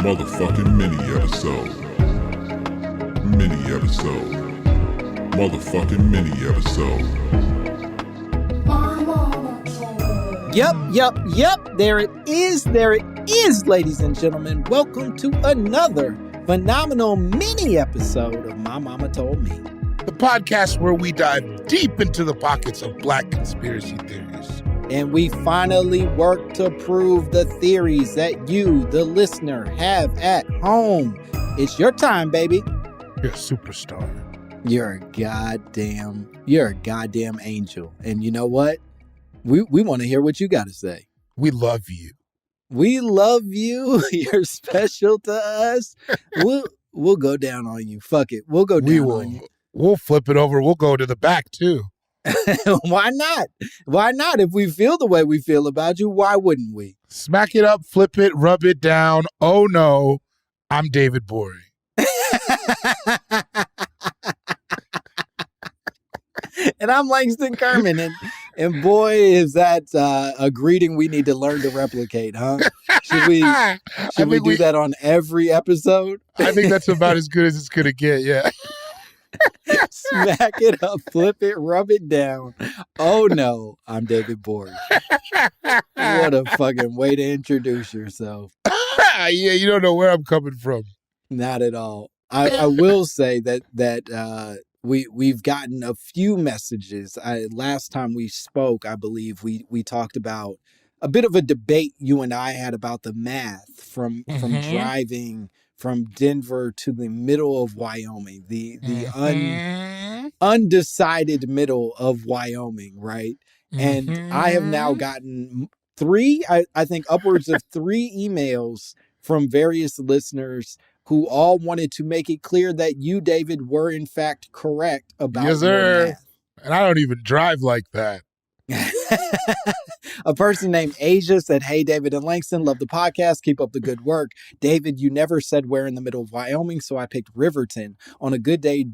Motherfucking mini episode. Mini episode. Motherfucking mini episode. Yep. There it is, ladies and gentlemen. Welcome to another phenomenal mini episode of My Mama Told Me. The podcast where we dive deep into the pockets of black conspiracy theories. And we finally work to prove the theories that you, the listener, have at home. It's your time, baby. You're a superstar. You're a goddamn angel. And you know what? We want to hear what you got to say. We love you. We love you. You're special to us. We'll go down on you. Fuck it. We'll go down on you. We'll flip it over. We'll go to the back too. Why not? Why not? If we feel the way we feel about you, why wouldn't we? Smack it up, flip it, rub it down. Oh no, I'm David Bory. And I'm Langston Kerman. And boy, is that a greeting we need to learn to replicate, huh? Should we do that on every episode? I think that's about as good as it's going to get, yeah. Smack it up, flip it, rub it down. Oh no, I'm David Bory. What a fucking way to introduce yourself. Yeah, you don't know where I'm coming from. Not at all. I will say that we've gotten a few messages. Last time we spoke, I believe we talked about a bit of a debate you and I had about the math from driving from Denver to the middle of Wyoming, the undecided middle of Wyoming, right? And I have now gotten I think upwards of 3 emails from various listeners who all wanted to make it clear that you, David, were in fact correct about yes, your math. And I don't even drive like that. A person named Asia said, "Hey, David and Langston, love the podcast. Keep up the good work. David, you never said where in the middle of Wyoming, so I picked Riverton. On a good day,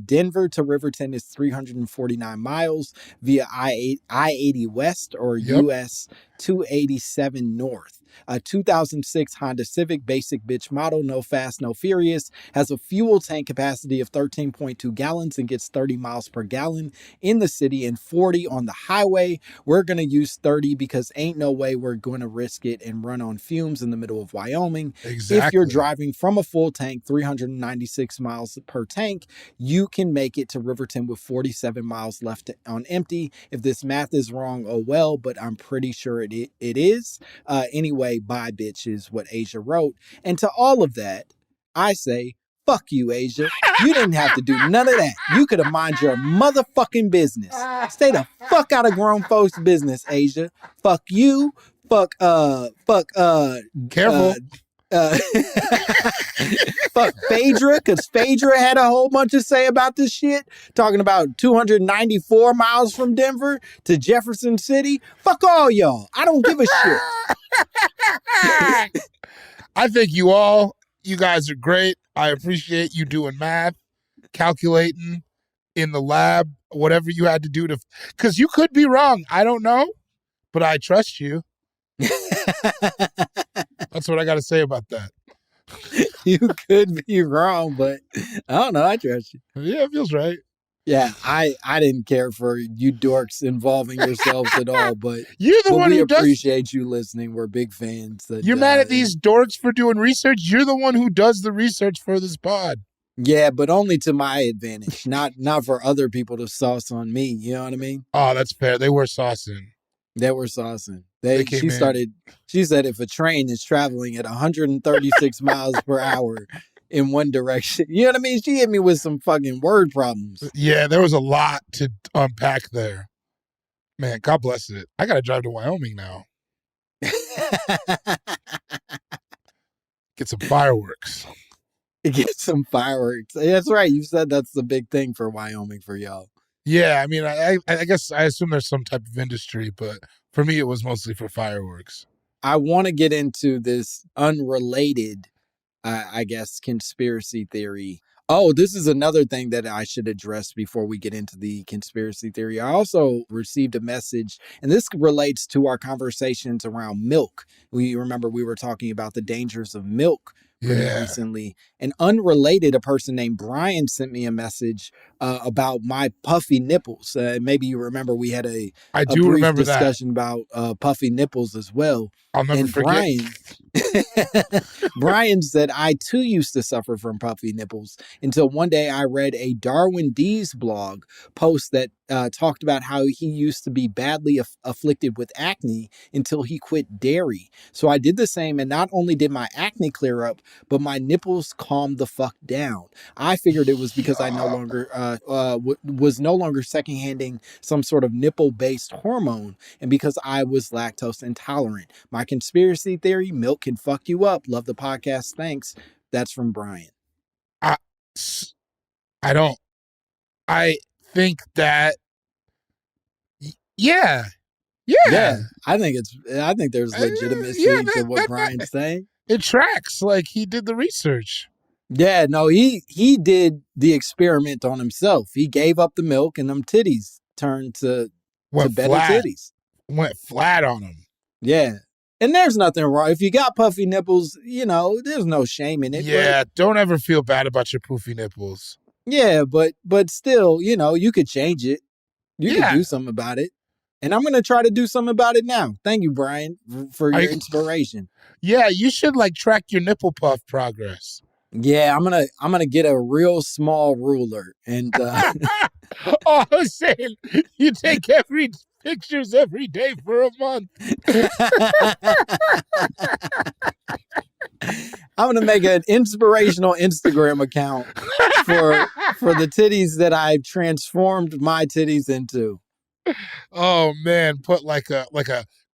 Denver to Riverton is 349 miles via I-80 West or US 287 North. A 2006 Honda Civic basic bitch model, no fast, no furious, has a fuel tank capacity of 13.2 gallons and gets 30 miles per gallon in the city and 40 on the highway. We're going to use 30 because ain't no way we're going to risk it and run on fumes in the middle of Wyoming. Exactly. If you're driving from a full tank, 396 miles per tank, you can make it to Riverton with 47 miles left on empty. If this math is wrong, oh well, but I'm pretty sure it is. Anyway, bye, bitch, is what Asia wrote. And to all of that, I say, fuck you, Asia. You didn't have to do none of that. You could have mind your motherfucking business. Stay the fuck out of grown folks' business, Asia. Fuck you. Fuck, Careful. Fuck Phaedra, because Phaedra had a whole bunch to say about this shit, talking about 294 miles from Denver to Jefferson City. Fuck all y'all. I don't give a shit. I think you guys are great. I appreciate you doing math, calculating in the lab, whatever you had to do because you could be wrong. I don't know, but I trust you. That's what I got to say about that. You could be wrong, but I don't know. I trust you. Yeah, it feels right. Yeah, I didn't care for you dorks involving yourselves at all, but you're the one who appreciate you listening. We're big fans. You're mad at these dorks for doing research? You're the one who does the research for this pod. Yeah, but only to my advantage, not for other people to sauce on me. You know what I mean? Oh, that's fair. They were saucing. They were saucing. She said if a train is traveling at 136 miles per hour in one direction, you know what I mean? She hit me with some fucking word problems. Yeah, there was a lot to unpack there. Man, God bless it. I got to drive to Wyoming now. Get some fireworks. Get some fireworks. That's right. You said that's the big thing for Wyoming for y'all. Yeah, I mean, I guess I assume there's some type of industry, but for me, it was mostly for fireworks. I want to get into this unrelated, I guess, conspiracy theory. Oh, this is another thing that I should address before we get into the conspiracy theory. I also received a message, and this relates to our conversations around milk. We remember we were talking about the dangers of milk pretty Yeah. recently. And unrelated, a person named Brian sent me a message about my puffy nipples. Maybe you remember we had a do brief remember that. discussion about puffy nipples as well. I'll never And forget. Brian said, I too used to suffer from puffy nipples until one day I read a Darwin D's blog post that talked about how he used to be badly afflicted with acne until he quit dairy. So I did the same, and not only did my acne clear up, but my nipples calmed the fuck down. I figured it was because I no longer was no longer secondhanding some sort of nipple-based hormone, and because I was lactose intolerant. My conspiracy theory: milk can fuck you up. Love the podcast. Thanks. That's from Brian. I don't. I think that. Yeah. I think there's legitimacy to what Brian's saying. It tracks. Like, he did the research. Yeah, no, he did the experiment on himself. He gave up the milk, and them titties turned to better titties. Went flat on him. Yeah. And there's nothing wrong. If you got puffy nipples, there's no shame in it. Yeah, don't ever feel bad about your poofy nipples. Yeah, but still, you could change it. You could do something about it. And I'm going to try to do something about it now. Thank you, Brian, for your inspiration. Yeah, you should track your nipple puff progress. Yeah, I'm gonna get a real small ruler and I was saying, you take pictures every day for a month. I'm gonna make an inspirational Instagram account for the titties that I've transformed my titties into. Oh man, put like a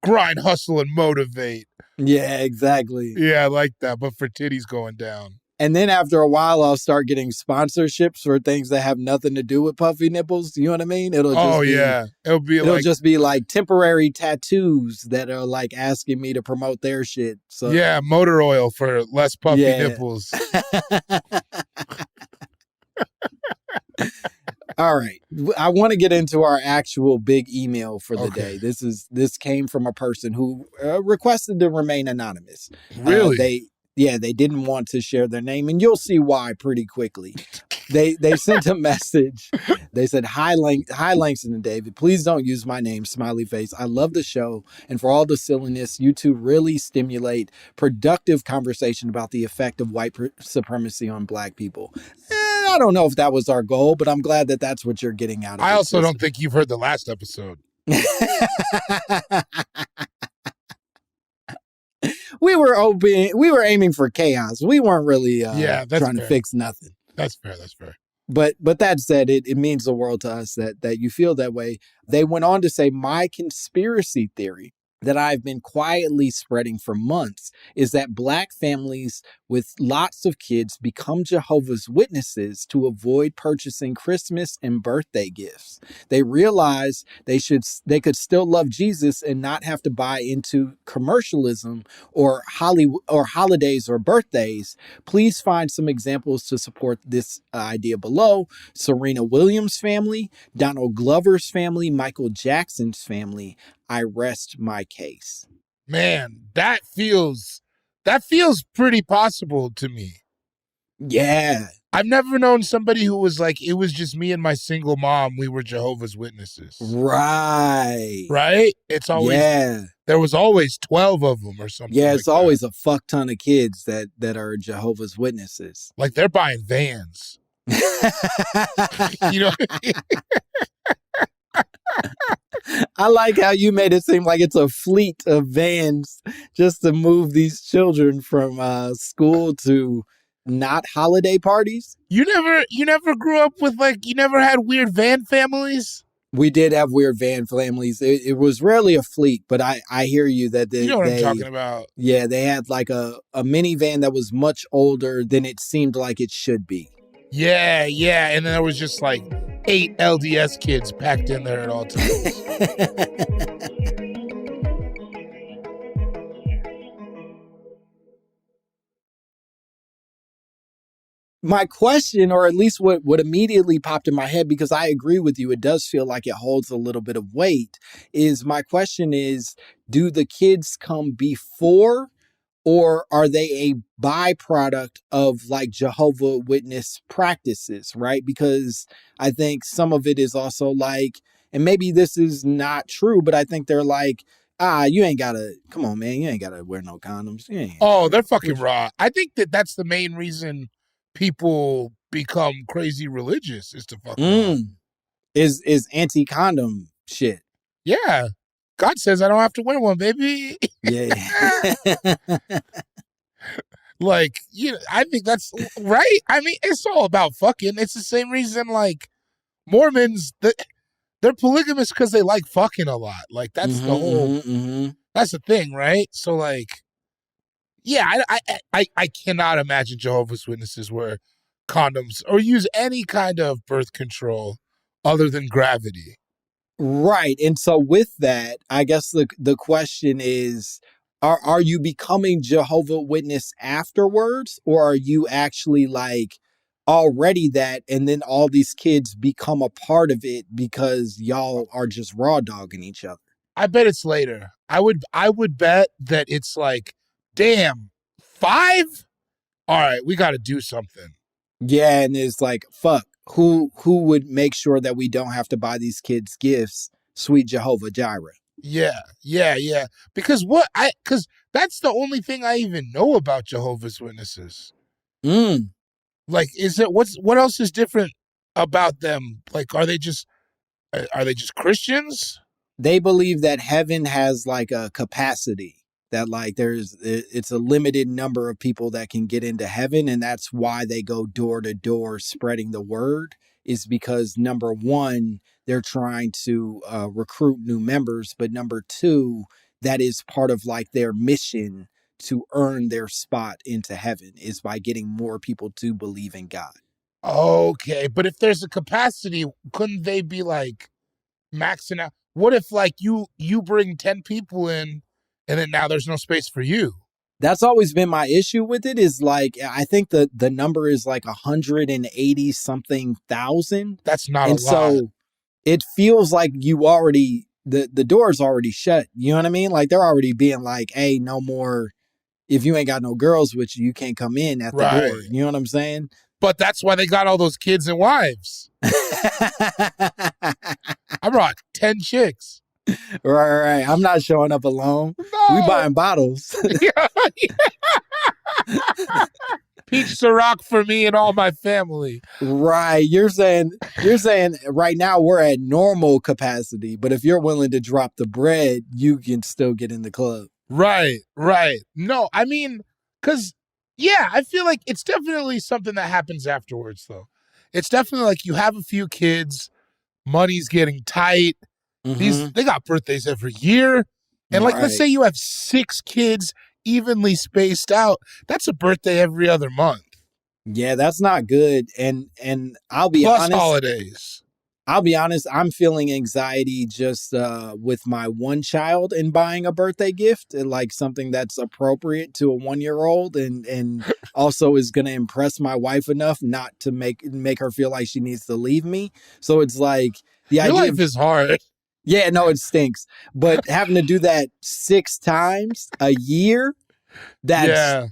grind, hustle, and motivate. Yeah, exactly. Yeah, I like that, but for titties going down. And then after a while, I'll start getting sponsorships for things that have nothing to do with puffy nipples. You know what I mean? It'll just be like temporary tattoos that are like asking me to promote their shit. So yeah, motor oil for less puffy nipples. All right. I want to get into our actual big email for the day. This came from a person who requested to remain anonymous. Really? They didn't want to share their name, and you'll see why pretty quickly. They sent a message. They said, Hi, Langston and David. Please don't use my name, smiley face. I love the show, and for all the silliness, you two really stimulate productive conversation about the effect of white supremacy on Black people. I don't know if that was our goal, but I'm glad that that's what you're getting out of it. I also don't think you've heard the last episode. We were aiming for chaos. We weren't really trying to fix nothing. That's fair. But that said, it means the world to us that you feel that way. They went on to say, my conspiracy theory that I've been quietly spreading for months is that Black families with lots of kids become Jehovah's Witnesses to avoid purchasing Christmas and birthday gifts. They realize they could still love Jesus and not have to buy into commercialism or Hollywood or holidays or birthdays. Please find some examples to support this idea below. Serena Williams' family, Donald Glover's family, Michael Jackson's family. I rest my case. Man, that feels pretty possible to me. Yeah. I've never known somebody who was like, it was just me and my single mom. We were Jehovah's Witnesses. Right. It's always, there was always 12 of them or something. Yeah, it's always a fuck ton of kids that are Jehovah's Witnesses. Like they're buying vans. You know what I mean? I like how you made it seem like it's a fleet of vans just to move these children from school to not holiday parties. You never grew up with you never had weird van families? We did have weird van families. It was rarely a fleet, but I hear you that you know what I'm talking about. Yeah, they had like a minivan that was much older than it seemed like it should be. Yeah, and then there was just 8 LDS kids packed in there at all times. My question, or at least what immediately popped in my head, because I agree with you, it does feel like it holds a little bit of weight, is my question is, do the kids come before or are they a byproduct of like Jehovah Witness practices, right? Because I think some of it is also like, and maybe this is not true, but I think they're like, you ain't gotta, come on, man, you ain't gotta wear no condoms. They're fucking raw. I think that's the main reason people become crazy religious is to fuck raw. Is anti-condom shit. Yeah. God says I don't have to wear one, baby. Yeah. Like, I think that's right. I mean, it's all about fucking. It's the same reason, like, Mormons, they're polygamous because they like fucking a lot. Like, that's the whole, that's the thing, right? So, like, yeah, I cannot imagine Jehovah's Witnesses wear condoms or use any kind of birth control other than gravity. Right. And so with that, I guess the question is, are you becoming Jehovah Witness afterwards, or are you actually like already that, and then all these kids become a part of it because y'all are just raw dogging each other? I bet it's later. I would bet that it's like, damn, 5? All right, we got to do something. Yeah, and it's like, fuck, who would make sure that we don't have to buy these kids gifts? Sweet Jehovah Jireh. Yeah. Because that's the only thing I even know about Jehovah's Witnesses. Like, what else is different about them? Like, are they just Christians? They believe that heaven has like a capacity, that like it's a limited number of people that can get into heaven. And that's why they go door to door spreading the word, is because number one, they're trying to recruit new members. But number two, that is part of like their mission to earn their spot into heaven, is by getting more people to believe in God. Okay. But if there's a capacity, couldn't they be like maxing out? What if like you bring 10 people in and then now there's no space for you? That's always been my issue with it, is like, I think the number is like 180 something thousand. That's not a lot. And so it feels like you already, the door's already shut. You know what I mean? Like they're already being like, hey, no more, if you ain't got no girls with you, you can't come in at the door. You know what I'm saying? But that's why they got all those kids and wives. I brought 10 chicks. Right. I'm not showing up alone. No. We buying bottles. Peach Ciroc for me and all my family. Right. You're saying right now we're at normal capacity, but if you're willing to drop the bread, you can still get in the club. Right. No, I mean, because, yeah, I feel like it's definitely something that happens afterwards, though. It's definitely like you have a few kids, money's getting tight. They got birthdays every year. And like, let's say you have 6 kids evenly spaced out. That's a birthday every other month. Yeah, that's not good. And I'll be honest. Plus holidays. I'll be honest, I'm feeling anxiety just with my one child and buying a birthday gift, and like something that's appropriate to a 1-year-old and also is going to impress my wife enough not to make her feel like she needs to leave me. So it's like the idea. Your life is hard. Yeah, no, it stinks. But having to do that 6 times a year, and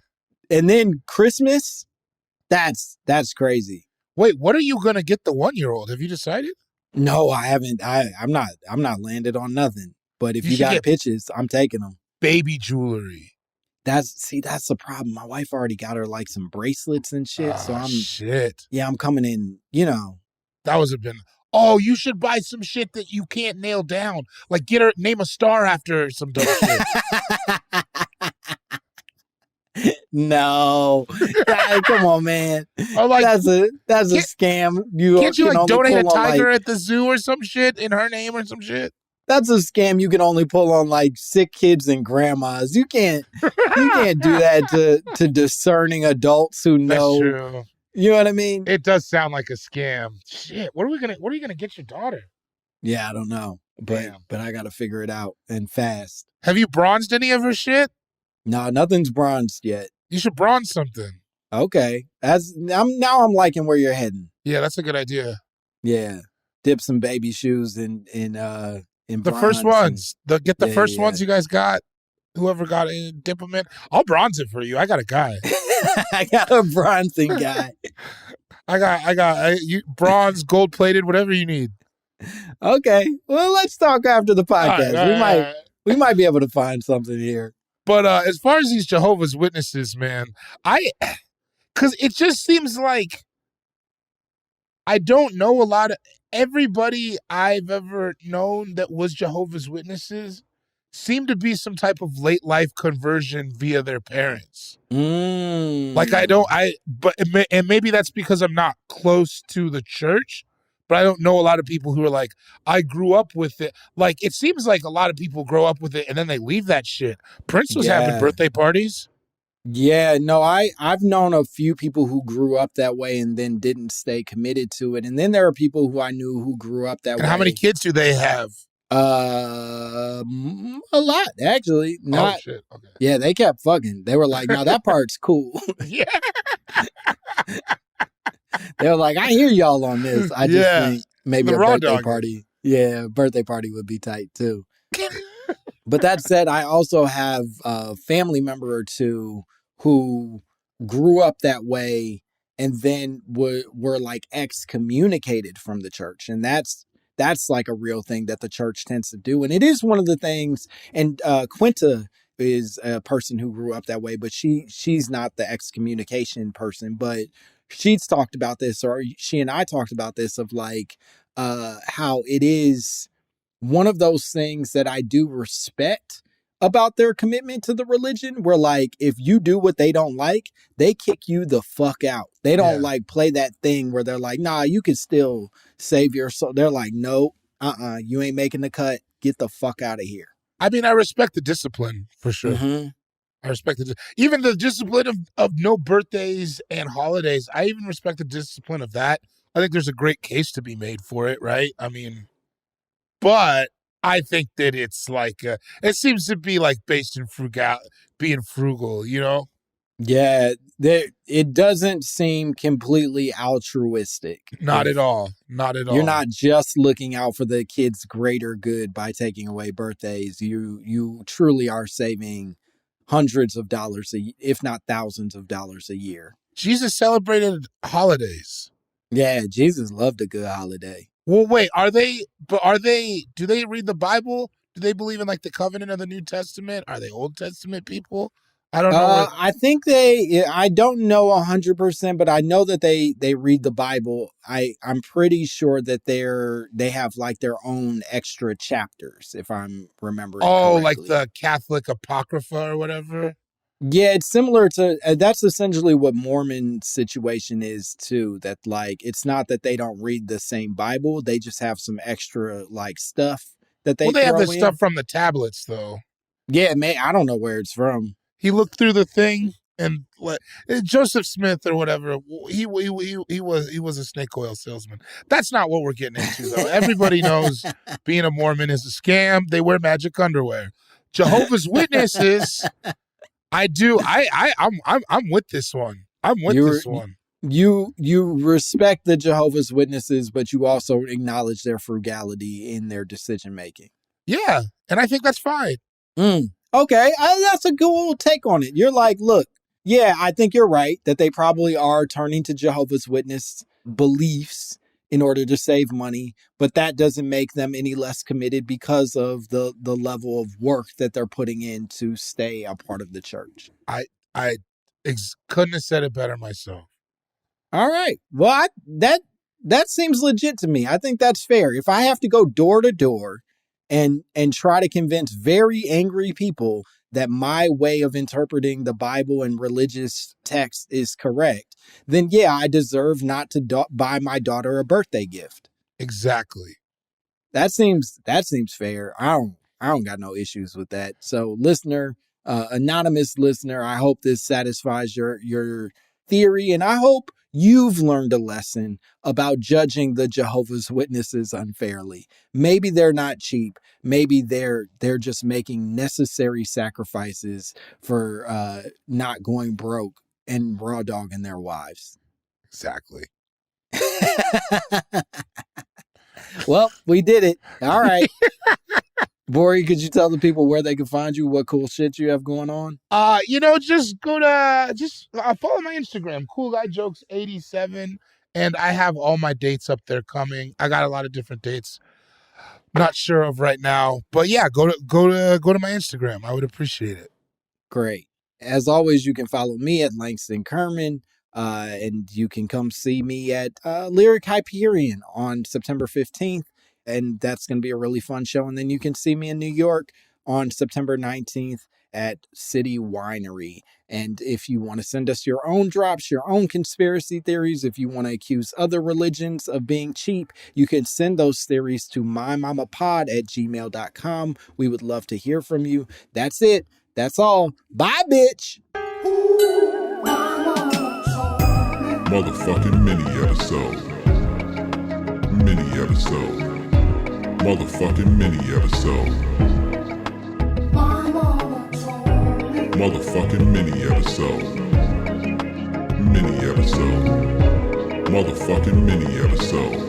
then Christmas, that's crazy. Wait, what are you going to get the 1-year-old? Have you decided? No, I haven't. I'm not landed on nothing. But if you got pitches, I'm taking them. Baby jewelry. That's the problem. My wife already got her like some bracelets and shit. So I'm coming in, That was oh, you should buy some shit that you can't nail down. Like name a star after some dumb shit. No, come on, man. Or like, that's a scam. Can't you like donate a tiger at the zoo or some shit in her name or some shit? That's a scam you can only pull on like sick kids and grandmas. You can't do that to discerning adults who know. That's true. You know what I mean? It does sound like a scam. Shit, what are you gonna get your daughter? Yeah, I don't know, but I got to figure it out and fast. Have you bronzed any of her shit? No, nothing's bronzed yet. You should bronze something. Okay, I'm liking where you're heading. Yeah, that's a good idea. Yeah, dip some baby shoes in the first ones. Get the first ones you guys got. Whoever got a diplomat, I'll bronze it for you. I got a guy. I got a bronzing guy. You bronze, gold plated, whatever you need. Okay. Well, let's talk after the podcast. All right. We might be able to find something here. But as far as these Jehovah's Witnesses, man, because it just seems like I don't know a lot of everybody I've ever known that was Jehovah's Witnesses seemed to be some type of late life conversion via their parents. Like and maybe that's because I'm not close to the church, but I don't know a lot of people who are like, I grew up with it. Like, it seems like a lot of people grow up with it and then they leave that shit. Prince was having birthday parties. Yeah, no, I've known a few people who grew up that way and then didn't stay committed to it. And then there are people who I knew who grew up that way. And how many kids do they have? A lot, actually. Not, oh, shit. Okay. Yeah, they kept fucking. They were like, no, that part's cool. Yeah. They were like, I hear y'all on this. I just think maybe a birthday party. Yeah, birthday party would be tight too. But that said, I also have a family member or two who grew up that way and then were like excommunicated from the church. And that's like a real thing that the church tends to do. And it is one of the things, and Quinta is a person who grew up that way, but she's not the excommunication person, but she's talked about this, or she and I talked about this, of like how it is one of those things that I do respect about their commitment to the religion, where like, if you do what they don't like, they kick you the fuck out. They don't like play that thing where they're like, nah, you can still save your soul. They're like, no, you ain't making the cut. Get the fuck out of here. I mean, I respect the discipline for sure. Mm-hmm. I respect even the discipline of no birthdays and holidays. I even respect the discipline of that. I think there's a great case to be made for it, right? I mean, but I think that it's like, it seems to be like based in being frugal, you know? Yeah, it doesn't seem completely altruistic. Not at all. Not at all. You're not just looking out for the kids' greater good by taking away birthdays. You truly are saving hundreds of dollars, if not thousands of dollars a year. Jesus celebrated holidays. Yeah, Jesus loved a good holiday. Well, wait, do they read the Bible? Do they believe in like the covenant of the New Testament? Are they Old Testament people? I don't know. I think I don't know 100%, but I know that they read the Bible. I'm pretty sure that they have like their own extra chapters, if I'm remembering correctly. Like the Catholic Apocrypha or whatever? Yeah, it's similar to, that's essentially what Mormon situation is too. That like, it's not that they don't read the same Bible. They just have some extra like stuff that they have the in. stuff from the tablets though. Yeah, man, I don't know where it's from. He looked through the thing and Joseph Smith or whatever. He was a snake oil salesman. That's not what we're getting into though. Everybody knows being a Mormon is a scam. They wear magic underwear. Jehovah's Witnesses. I do. I'm with this one. I'm with this one. You respect the Jehovah's Witnesses, but you also acknowledge their frugality in their decision making. Yeah, and I think that's fine. Okay, that's a cool take on it. You're like, look, yeah, I think you're right that they probably are turning to Jehovah's Witness beliefs in order to save money, but that doesn't make them any less committed because of the level of work that they're putting in to stay a part of the church. I couldn't have said it better myself. All right. Well, that seems legit to me. I think that's fair. If I have to go door to door and try to convince very angry people that my way of interpreting the Bible and religious text is correct, then yeah, I deserve not to buy my daughter a birthday gift. Exactly. That seems fair. I don't got no issues with that. So, listener, anonymous listener, I hope this satisfies your theory, and I hope you've learned a lesson about judging the Jehovah's Witnesses unfairly. Maybe they're not cheap. Maybe they're just making necessary sacrifices for not going broke and raw dogging their wives. Exactly. Well, we did it. All right. Bori, could you tell the people where they can find you, what cool shit you have going on? Just go to follow my Instagram, Cool Guy Jokes 87, and I have all my dates up there coming. I got a lot of different dates. Not sure of right now, but yeah, go to my Instagram. I would appreciate it. Great. As always, you can follow me at Langston Kerman, and you can come see me at Lyric Hyperion on September 15th, and that's going to be a really fun show. And then you can see me in New York on September 19th at City Winery. And if you want to send us your own drops, your own conspiracy theories, if you want to accuse other religions of being cheap, you can send those theories to mymommapod@gmail.com. We would love to hear from you. That's it. That's all. Bye, bitch. Motherfucking mini episode. Mini episode. Motherfucking mini episode. Motherfucking mini episode. Mini episode. Motherfucking mini episode.